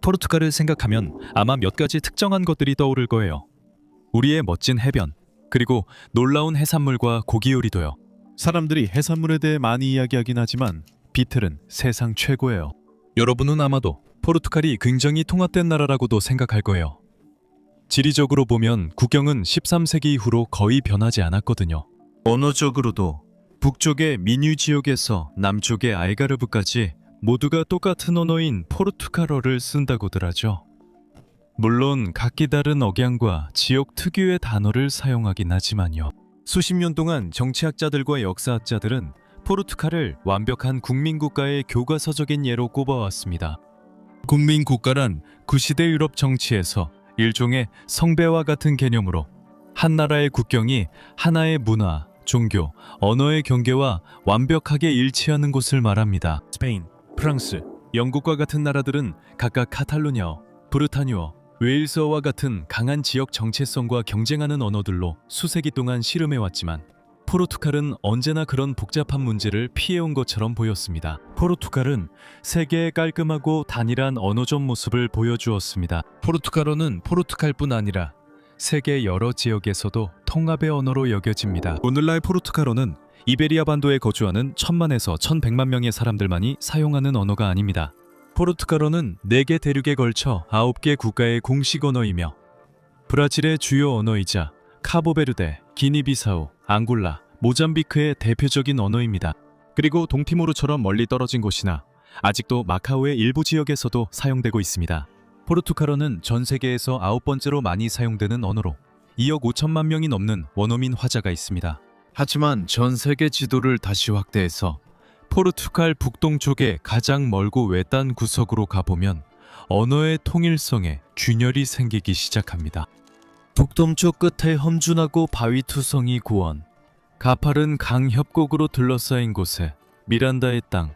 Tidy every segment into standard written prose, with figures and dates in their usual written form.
포르투갈을 생각하면 아마 몇 가지 특정한 것들이 떠오를 거예요. 우리의 멋진 해변, 그리고 놀라운 해산물과 고기 요리도요. 사람들이 해산물에 대해 많이 이야기하긴 하지만 비틀은 세상 최고예요. 여러분은 아마도 포르투갈이 굉장히 통합된 나라라고도 생각할 거예요. 지리적으로 보면 국경은 13세기 이후로 거의 변하지 않았거든요. 언어적으로도 북쪽의 미뉴 지역에서 남쪽의 알가르브까지 모두가 똑같은 언어인 포르투갈어를 쓴다고들 하죠. 물론 각기 다른 억양과 지역 특유의 단어를 사용하긴 하지만요. 수십 년 동안 정치학자들과 역사학자들은 포르투갈을 완벽한 국민국가의 교과서적인 예로 꼽아왔습니다. 국민국가란 구시대 유럽 정치에서 일종의 성배와 같은 개념으로 한 나라의 국경이 하나의 문화, 종교, 언어의 경계와 완벽하게 일치하는 곳을 말합니다. 스페인, 프랑스, 영국과 같은 나라들은 각각 카탈루냐어, 브르타뉴어, 웨일스어와 같은 강한 지역 정체성과 경쟁하는 언어들로 수세기 동안 씨름해왔지만 포르투갈은 언제나 그런 복잡한 문제를 피해온 것처럼 보였습니다. 포르투갈은 세계의 깔끔하고 단일한 언어적 모습을 보여주었습니다. 포르투갈어는 포르투갈뿐 아니라 세계 여러 지역에서도 통합의 언어로 여겨집니다. 오늘날 포르투갈어는 이베리아 반도에 거주하는 1000만에서 1100만 명의 사람들만이 사용하는 언어가 아닙니다. 포르투갈어는 4개 대륙에 걸쳐 9개 국가의 공식 언어이며 브라질의 주요 언어이자 카보베르데, 기니비사우, 앙골라, 모잠비크의 대표적인 언어입니다. 그리고 동티모르처럼 멀리 떨어진 곳이나 아직도 마카오의 일부 지역에서도 사용되고 있습니다. 포르투갈어는 전 세계에서 9번째로 많이 사용되는 언어로 2억 5천만 명이 넘는 원어민 화자가 있습니다. 하지만 전 세계 지도를 다시 확대해서 포르투갈 북동쪽의 가장 멀고 외딴 구석으로 가보면 언어의 통일성에 균열이 생기기 시작합니다. 북동쪽 끝에 험준하고 바위투성이 고원, 가파른 강 협곡으로 둘러싸인 곳에 미란다의 땅,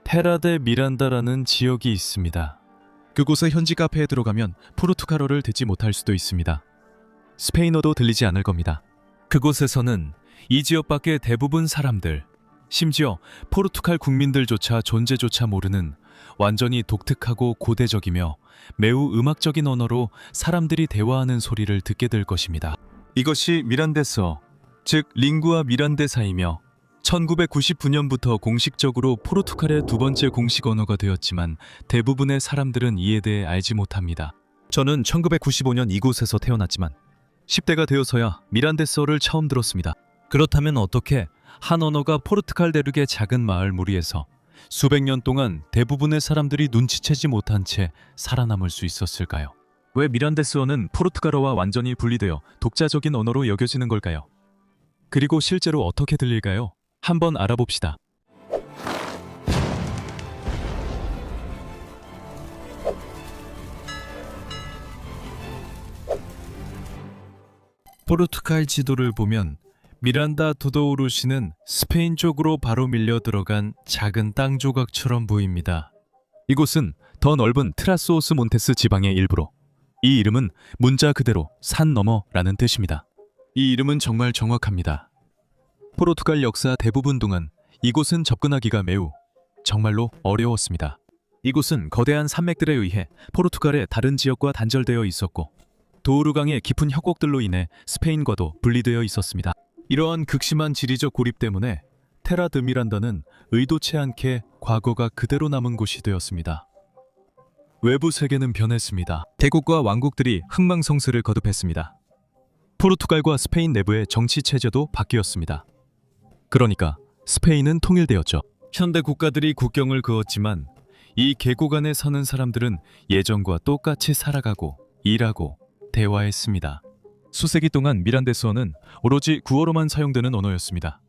테라데 미란다라는 지역이 있습니다. 그곳의 현지 카페에 들어가면 포르투갈어를 듣지 못할 수도 있습니다. 스페인어도 들리지 않을 겁니다. 그곳에서는 이 지역 밖의 대부분 사람들, 심지어 포르투갈 국민들조차 존재조차 모르는 완전히 독특하고 고대적이며 매우 음악적인 언어로 사람들이 대화하는 소리를 듣게 될 것입니다. 이것이 미란데스어, 즉 링구아 미란데사이며 1999년부터 공식적으로 포르투갈의 두 번째 공식 언어가 되었지만 대부분의 사람들은 이에 대해 알지 못합니다. 저는 1995년 이곳에서 태어났지만 10대가 되어서야 미란데스어를 처음 들었습니다. 그렇다면 어떻게 한 언어가 포르투갈 대륙의 작은 마을 무리에서 수백 년 동안 대부분의 사람들이 눈치채지 못한 채 살아남을 수 있었을까요? 왜 미란데스어는 포르투갈어와 완전히 분리되어 독자적인 언어로 여겨지는 걸까요? 그리고 실제로 어떻게 들릴까요? 한번 알아봅시다. 포르투갈 지도를 보면 미란다 도도우루시는 스페인 쪽으로 바로 밀려 들어간 작은 땅 조각처럼 보입니다. 이곳은 더 넓은 트라스오스 몬테스 지방의 일부로 이 이름은 문자 그대로 산 너머라는 뜻입니다. 이 이름은 정말 정확합니다. 포르투갈 역사 대부분 동안 이곳은 접근하기가 매우 정말로 어려웠습니다. 이곳은 거대한 산맥들에 의해 포르투갈의 다른 지역과 단절되어 있었고 도우루강의 깊은 협곡들로 인해 스페인과도 분리되어 있었습니다. 이러한 극심한 지리적 고립 때문에 테라 드 미란다는 의도치 않게 과거가 그대로 남은 곳이 되었습니다. 외부 세계는 변했습니다. 대국과 왕국들이 흥망성쇠를 거듭했습니다. 포르투갈과 스페인 내부의 정치 체제도 바뀌었습니다. 그러니까 스페인은 통일되었죠. 현대 국가들이 국경을 그었지만 이 계곡 안에 사는 사람들은 예전과 똑같이 살아가고 일하고 대화했습니다. 수세기 동안 미란데스어는 오로지 구어로만 사용되는 언어였습니다.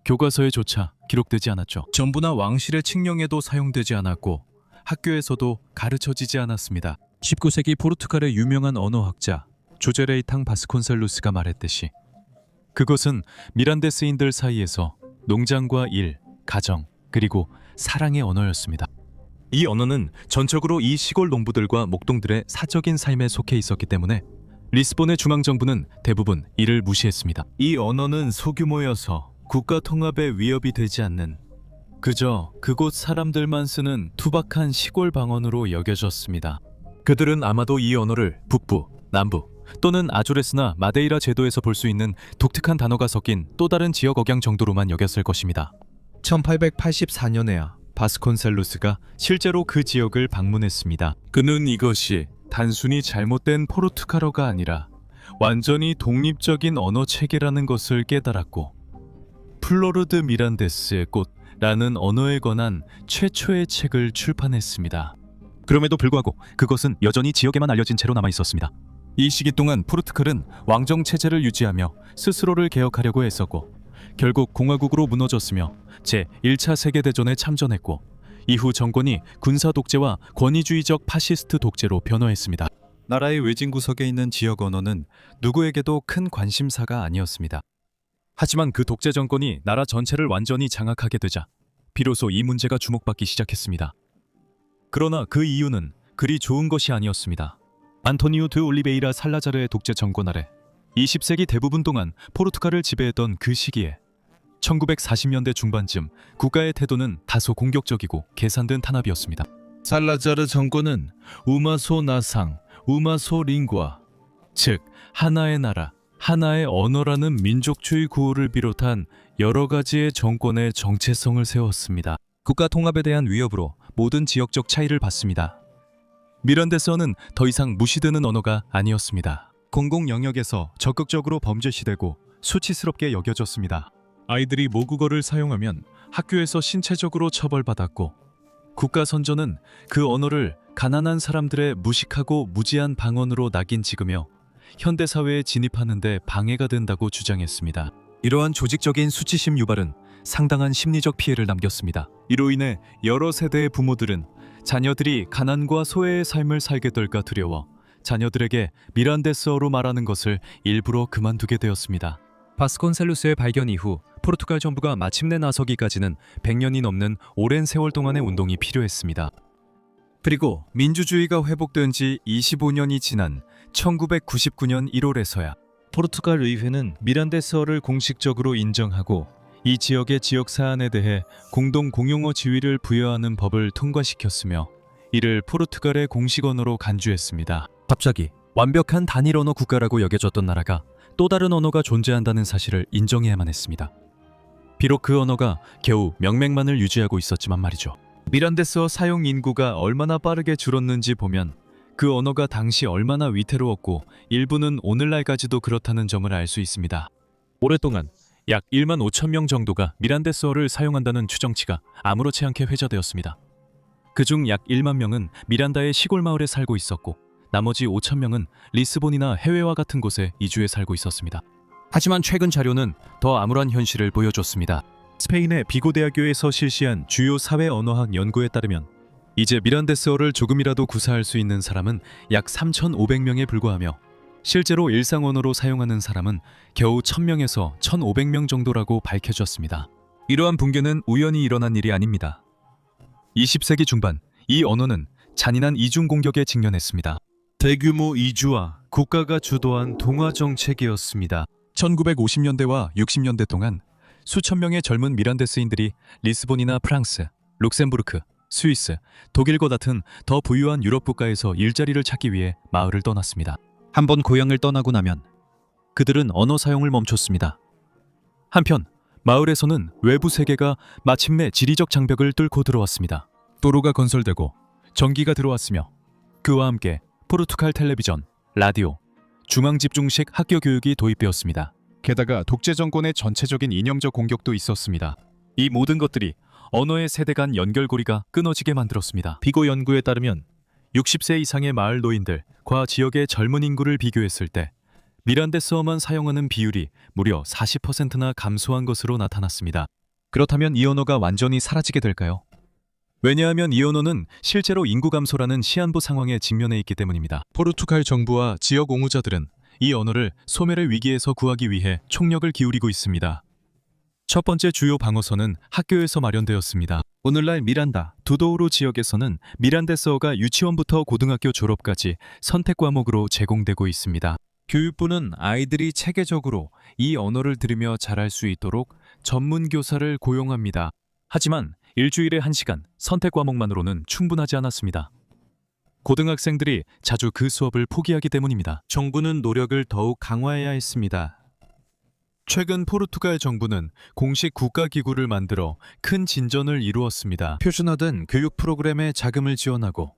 교과서에조차 기록되지 않았죠. 전부나 왕실의 칙령에도 사용되지 않았고 학교에서도 가르쳐지지 않았습니다. 19세기 포르투갈의 유명한 언어학자 조제레이탕 바스콘셀루스가 말했듯이 그것은 미란데스인들 사이에서 농장과 일, 가정, 그리고 사랑의 언어였습니다. 이 언어는 전적으로 이 시골 농부들과 목동들의 사적인 삶에 속해 있었기 때문에 리스본의 중앙정부는 대부분 이를 무시했습니다. 이 언어는 소규모여서 국가 통합에 위협이 되지 않는 그저 그곳 사람들만 쓰는 투박한 시골 방언으로 여겨졌습니다. 그들은 아마도 이 언어를 북부, 남부 또는 아조레스나 마데이라 제도에서 볼 수 있는 독특한 단어가 섞인 또 다른 지역 억양 정도로만 여겼을 것입니다. 1884년에야 바스콘셀루스가 실제로 그 지역을 방문했습니다. 그는 이것이 단순히 잘못된 포르투갈어가 아니라 완전히 독립적인 언어 체계라는 것을 깨달았고, 플로르드 미란데스의 꽃라는 언어에 관한 최초의 책을 출판했습니다. 그럼에도 불구하고 그것은 여전히 지역에만 알려진 채로 남아 있었습니다. 이 시기 동안 포르투갈은 왕정 체제를 유지하며 스스로를 개혁하려고 했었고, 결국 공화국으로 무너졌으며 제1차 세계대전에 참전했고, 이후 정권이 군사 독재와 권위주의적 파시스트 독재로 변화했습니다. 나라의 외진 구석에 있는 지역 언어는 누구에게도 큰 관심사가 아니었습니다. 하지만 그 독재 정권이 나라 전체를 완전히 장악하게 되자 비로소 이 문제가 주목받기 시작했습니다. 그러나 그 이유는 그리 좋은 것이 아니었습니다. 안토니오 드 올리베이라 살라자르의 독재 정권 아래 20세기 대부분 동안 포르투갈을 지배했던 그 시기에 1940년대 중반쯤 국가의 태도는 다소 공격적이고 계산된 탄압이었습니다. 살라자르 정권은 우마소 나상, 우마소 링과, 즉 하나의 나라, 하나의 언어라는 민족주의 구호를 비롯한 여러 가지의 정권의 정체성을 세웠습니다. 국가 통합에 대한 위협으로 모든 지역적 차이를 봤습니다. 미란데스어는 더 이상 무시되는 언어가 아니었습니다. 공공 영역에서 적극적으로 범죄시되고 수치스럽게 여겨졌습니다. 아이들이 모국어를 사용하면 학교에서 신체적으로 처벌받았고, 국가 선조는 그 언어를 가난한 사람들의 무식하고 무지한 방언으로 낙인 찍으며 현대사회에 진입하는 데 방해가 된다고 주장했습니다. 이러한 조직적인 수치심 유발은 상당한 심리적 피해를 남겼습니다. 이로 인해 여러 세대의 부모들은 자녀들이 가난과 소외의 삶을 살게 될까 두려워 자녀들에게 미란데스어로 말하는 것을 일부러 그만두게 되었습니다. 바스콘셀루스의 발견 이후 포르투갈 정부가 마침내 나서기까지는 100년이 넘는 오랜 세월 동안의 운동이 필요했습니다. 그리고 민주주의가 회복된 지 25년이 지난 1999년 1월에서야 포르투갈 의회는 미란데스어를 공식적으로 인정하고 이 지역의 지역 사안에 대해 공동 공용어 지위를 부여하는 법을 통과시켰으며, 이를 포르투갈의 공식 언어로 간주했습니다. 갑자기 완벽한 단일 언어 국가라고 여겨졌던 나라가 또 다른 언어가 존재한다는 사실을 인정해야만 했습니다. 비록 그 언어가 겨우 명맥만을 유지하고 있었지만 말이죠. 미란데스어 사용 인구가 얼마나 빠르게 줄었는지 보면 그 언어가 당시 얼마나 위태로웠고 일부는 오늘날까지도 그렇다는 점을 알 수 있습니다. 오랫동안 약 1만 5천 명 정도가 미란데스어를 사용한다는 추정치가 아무렇지 않게 회자되었습니다. 그중 약 1만 명은 미란다의 시골 마을에 살고 있었고, 나머지 5천 명은 리스본이나 해외와 같은 곳에 이주해 살고 있었습니다. 하지만 최근 자료는 더 암울한 현실을 보여줬습니다. 스페인의 비고 대학교에서 실시한 주요 사회 언어학 연구에 따르면 이제 미란데스어를 조금이라도 구사할 수 있는 사람은 약 3,500명에 불과하며, 실제로 일상 언어로 사용하는 사람은 겨우 1,000명에서 1,500명 정도라고 밝혀졌습니다. 이러한 붕괴는 우연히 일어난 일이 아닙니다. 20세기 중반 이 언어는 잔인한 이중 공격에 직면했습니다. 대규모 이주와 국가가 주도한 동화 정책이었습니다. 1950년대와 60년대 동안 수천 명의 젊은 미란데스인들이 리스본이나 프랑스, 룩셈부르크, 스위스, 독일과 같은 더 부유한 유럽 국가에서 일자리를 찾기 위해 마을을 떠났습니다. 한번 고향을 떠나고 나면 그들은 언어 사용을 멈췄습니다. 한편 마을에서는 외부 세계가 마침내 지리적 장벽을 뚫고 들어왔습니다. 도로가 건설되고 전기가 들어왔으며, 그와 함께 포르투갈 텔레비전, 라디오, 중앙집중식 학교 교육이 도입되었습니다. 게다가 독재 정권의 전체적인 이념적 공격도 있었습니다. 이 모든 것들이 언어의 세대 간 연결고리가 끊어지게 만들었습니다. 비고 연구에 따르면 60세 이상의 마을 노인들과 지역의 젊은 인구를 비교했을 때 미란데스어만 사용하는 비율이 무려 40%나 감소한 것으로 나타났습니다. 그렇다면 이 언어가 완전히 사라지게 될까요? 왜냐하면 이 언어는 실제로 인구 감소라는 시한부 상황에 직면해 있기 때문입니다. 포르투갈 정부와 지역 옹호자들은 이 언어를 소멸의 위기에서 구하기 위해 총력을 기울이고 있습니다. 첫 번째 주요 방어선은 학교에서 마련되었습니다. 오늘날 미란다, 두도우루 지역에서는 미란데스어가 유치원부터 고등학교 졸업까지 선택 과목으로 제공되고 있습니다. 교육부는 아이들이 체계적으로 이 언어를 들으며 자랄 수 있도록 전문 교사를 고용합니다. 하지만 일주일에 1시간 선택 과목만으로는 충분하지 않았습니다. 고등학생들이 자주 그 수업을 포기하기 때문입니다. 정부는 노력을 더욱 강화해야 했습니다. 최근 포르투갈 정부는 공식 국가기구를 만들어 큰 진전을 이루었습니다. 표준화된 교육 프로그램에 자금을 지원하고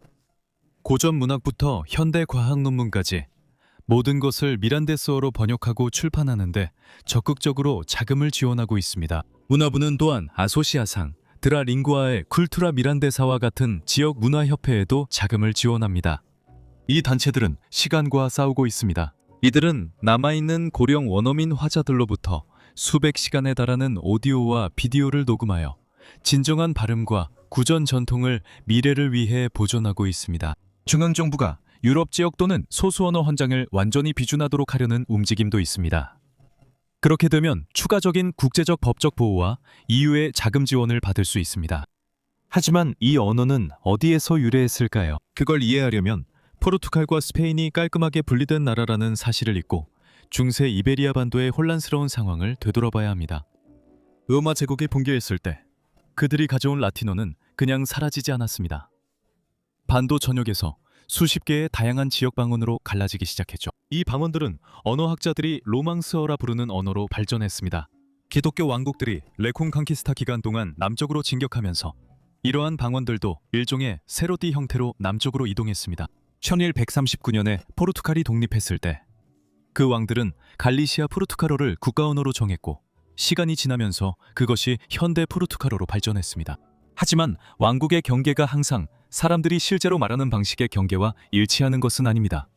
고전 문학부터 현대 과학 논문까지 모든 것을 미란데스어로 번역하고 출판하는데 적극적으로 자금을 지원하고 있습니다. 문화부는 또한 아소시아상, 드라링구아의 쿨투라 미란데사와 같은 지역 문화협회에도 자금을 지원합니다. 이 단체들은 시간과 싸우고 있습니다. 이들은 남아있는 고령 원어민 화자들로부터 수백 시간에 달하는 오디오와 비디오를 녹음하여 진정한 발음과 구전 전통을 미래를 위해 보존하고 있습니다. 중앙정부가 유럽 지역 또는 소수언어 헌장을 완전히 비준하도록 하려는 움직임도 있습니다. 그렇게 되면 추가적인 국제적 법적 보호와 EU의 자금 지원을 받을 수 있습니다. 하지만 이 언어는 어디에서 유래했을까요? 그걸 이해하려면 포르투갈과 스페인이 깔끔하게 분리된 나라라는 사실을 잊고 중세 이베리아 반도의 혼란스러운 상황을 되돌아봐야 합니다. 로마 제국이 붕괴했을 때 그들이 가져온 라틴어는 그냥 사라지지 않았습니다. 반도 전역에서 수십 개의 다양한 지역 방언으로 갈라지기 시작했죠. 이 방언들은 언어학자들이 로망스어라 부르는 언어로 발전했습니다. 기독교 왕국들이 레콩캉키스타 기간 동안 남쪽으로 진격하면서 이러한 방언들도 일종의 세로띠 형태로 남쪽으로 이동했습니다. 1139년에 포르투갈이 독립했을 때 그 왕들은 갈리시아 포르투갈어를 국가 언어로 정했고 시간이 지나면서 그것이 현대 포르투갈어로 발전했습니다. 하지만 왕국의 경계가 항상 사람들이 실제로 말하는 방식의 경계와 일치하는 것은 아닙니다.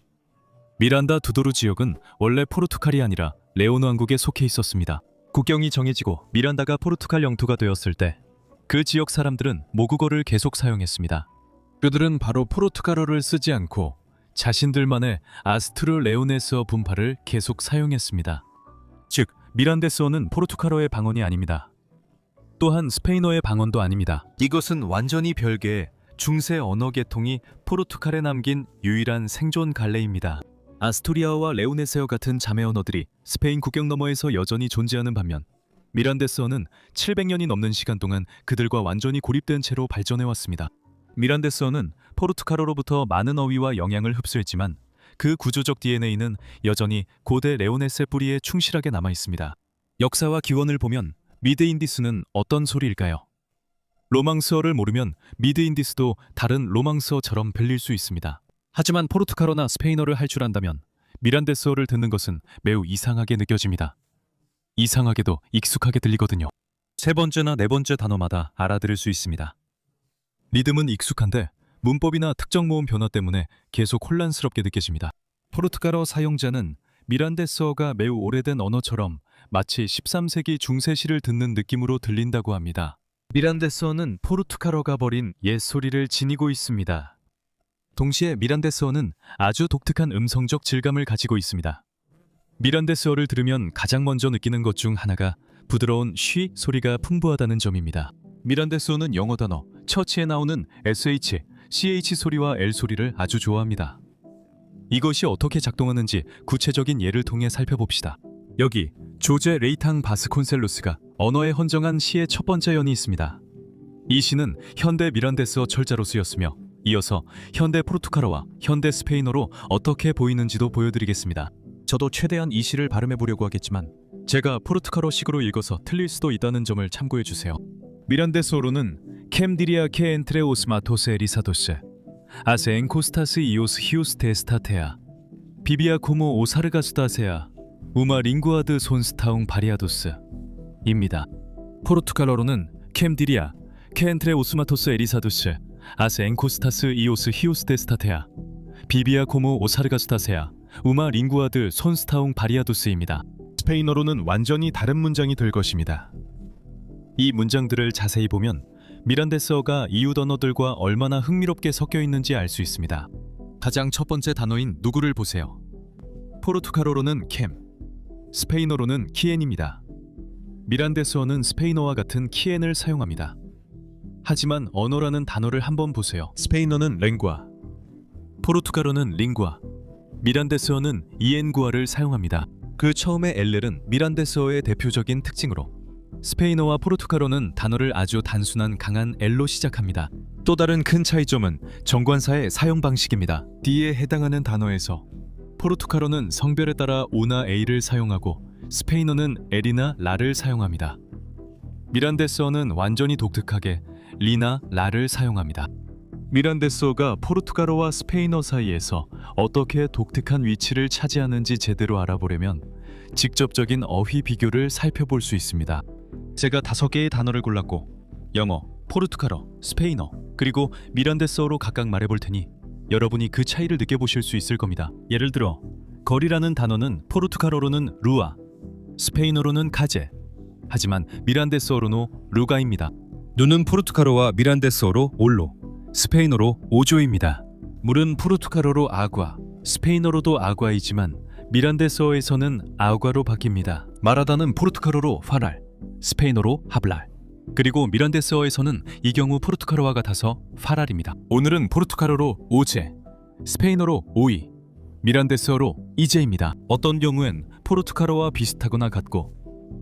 미란다 두도르 지역은 원래 포르투갈이 아니라 레온 왕국에 속해 있었습니다. 국경이 정해지고 미란다가 포르투갈 영토가 되었을 때 그 지역 사람들은 모국어를 계속 사용했습니다. 그들은 바로 포르투갈어를 쓰지 않고 자신들만의 아스투르 레오네스어 분파를 계속 사용했습니다. 즉, 미란데스어는 포르투갈어의 방언이 아닙니다. 또한 스페인어의 방언도 아닙니다. 이것은 완전히 별개의 중세 언어 계통이 포르투갈에 남긴 유일한 생존 갈래입니다. 아스투리아어와 레오네세어 같은 자매 언어들이 스페인 국경 너머에서 여전히 존재하는 반면 미란데스어는 700년이 넘는 시간 동안 그들과 완전히 고립된 채로 발전해왔습니다. 미란데스어는 포르투갈어로부터 많은 어휘와 영향을 흡수했지만 그 구조적 DNA는 여전히 고대 레오네세 뿌리에 충실하게 남아있습니다. 역사와 기원을 보면 미드인디스는 어떤 소리일까요? 로망스어를 모르면 미드인디스도 다른 로망스어처럼 들릴 수 있습니다. 하지만 포르투갈어나 스페인어를 할 줄 안다면 미란데스어를 듣는 것은 매우 이상하게 느껴집니다. 이상하게도 익숙하게 들리거든요. 세 번째나 네 번째 단어마다 알아들을 수 있습니다. 리듬은 익숙한데 문법이나 특정 모음 변화 때문에 계속 혼란스럽게 느껴집니다. 포르투갈어 사용자는 미란데스어가 매우 오래된 언어처럼 마치 13세기 중세시를 듣는 느낌으로 들린다고 합니다. 미란데스어는 포르투갈어가 버린 옛 소리를 지니고 있습니다. 동시에 미란데스어는 아주 독특한 음성적 질감을 가지고 있습니다. 미란데스어를 들으면 가장 먼저 느끼는 것 중 하나가 부드러운 쉬 소리가 풍부하다는 점입니다. 미란데스어는 영어 단어 처치에 나오는 SH, CH 소리와 L 소리를 아주 좋아합니다. 이것이 어떻게 작동하는지 구체적인 예를 통해 살펴봅시다. 여기 조제 레이탕 바스콘셀로스가 언어에 헌정한 시의 첫 번째 연이 있습니다. 이 시는 현대 미란데스어 철자로 쓰였으며 이어서 현대 포르투갈어와 현대 스페인어로 어떻게 보이는지도 보여드리겠습니다. 저도 최대한 이 시를 발음해보려고 하겠지만 제가 포르투갈어식으로 읽어서 틀릴 수도 있다는 점을 참고해주세요. 미란데스어로는 캠디리아 케 엔트레 오스마토스 에리사도스 아세 엔코스타스 이오스 히우스 데스타테아 비비아 코모 오사르가수다세아 우마 링구아드 손스타웅 바리아도스 입니다. 포르투갈어로는 캠디리아 케 엔트레 오스마토스 에리사도스 아세 엔코스타스 이오스 히우스 데스타테아 비비아 코모 오사르가수다세아 우마 링구아드 손스타웅 바리아도스입니다. 스페인어로는 완전히 다른 문장이 될 것입니다. 이 문장들을 자세히 보면 미란데스어가 이웃 언어들과 얼마나 흥미롭게 섞여 있는지 알 수 있습니다. 가장 첫 번째 단어인 누구를 보세요. 포르투갈어로는 캠, 스페인어로는 키엔입니다. 미란데스어는 스페인어와 같은 키엔을 사용합니다. 하지만 언어라는 단어를 한번 보세요. 스페인어는 랭구아, 포르투갈어는 링구아, 미란데스어는 이엔구아를 사용합니다. 그 처음의 엘렐은 미란데스어의 대표적인 특징으로 스페인어와 포르투갈어는 단어를 아주 단순한 강한 L로 시작합니다. 또 다른 큰 차이점은 정관사의 사용 방식입니다. D에 해당하는 단어에서 포르투갈어는 성별에 따라 오나 A를 사용하고 스페인어는 L이나 라를 사용합니다. 미란데스어는 완전히 독특하게 리나 라를 사용합니다. 미란데스어가 포르투갈어와 스페인어 사이에서 어떻게 독특한 위치를 차지하는지 제대로 알아보려면 직접적인 어휘 비교를 살펴볼 수 있습니다. 제가 5개의 단어를 골랐고 영어, 포르투갈어, 스페인어, 그리고 미란데스어로 각각 말해볼 테니 여러분이 그 차이를 느껴보실 수 있을 겁니다. 예를 들어 거리라는 단어는 포르투갈어로는 루아, 스페인어로는 카제, 하지만 미란데스어로는 루가입니다. 눈은 포르투갈어와 미란데스어로 올로, 스페인어로 오조입니다. 물은 포르투갈어로 아과, 스페인어로도 아과이지만 미란데스어에서는 아과로 바뀝니다. 마라다는 포르투갈어로 파랄, 스페인어로 하블랄, 그리고 미란데스어에서는 이 경우 포르투갈어와 같아서 파랄입니다. 오늘은 포르투갈어로 오제, 스페인어로 오이, 미란데스어로 이제입니다. 어떤 경우엔 포르투갈어와 비슷하거나 같고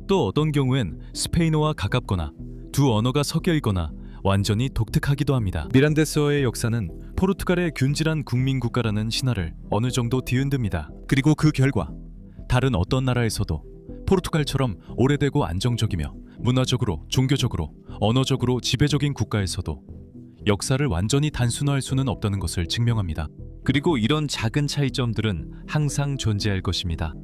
또 어떤 경우엔 스페인어와 가깝거나 두 언어가 섞여 있거나 완전히 독특하기도 합니다. 미란데스어의 역사는 포르투갈의 균질한 국민 국가라는 신화를 어느 정도 뒤흔듭니다. 그리고 그 결과 다른 어떤 나라에서도 포르투갈처럼 오래되고 안정적이며 문화적으로, 종교적으로, 언어적으로 지배적인 국가에서도 역사를 완전히 단순화할 수는 없다는 것을 증명합니다. 그리고 이런 작은 차이점들은 항상 존재할 것입니다.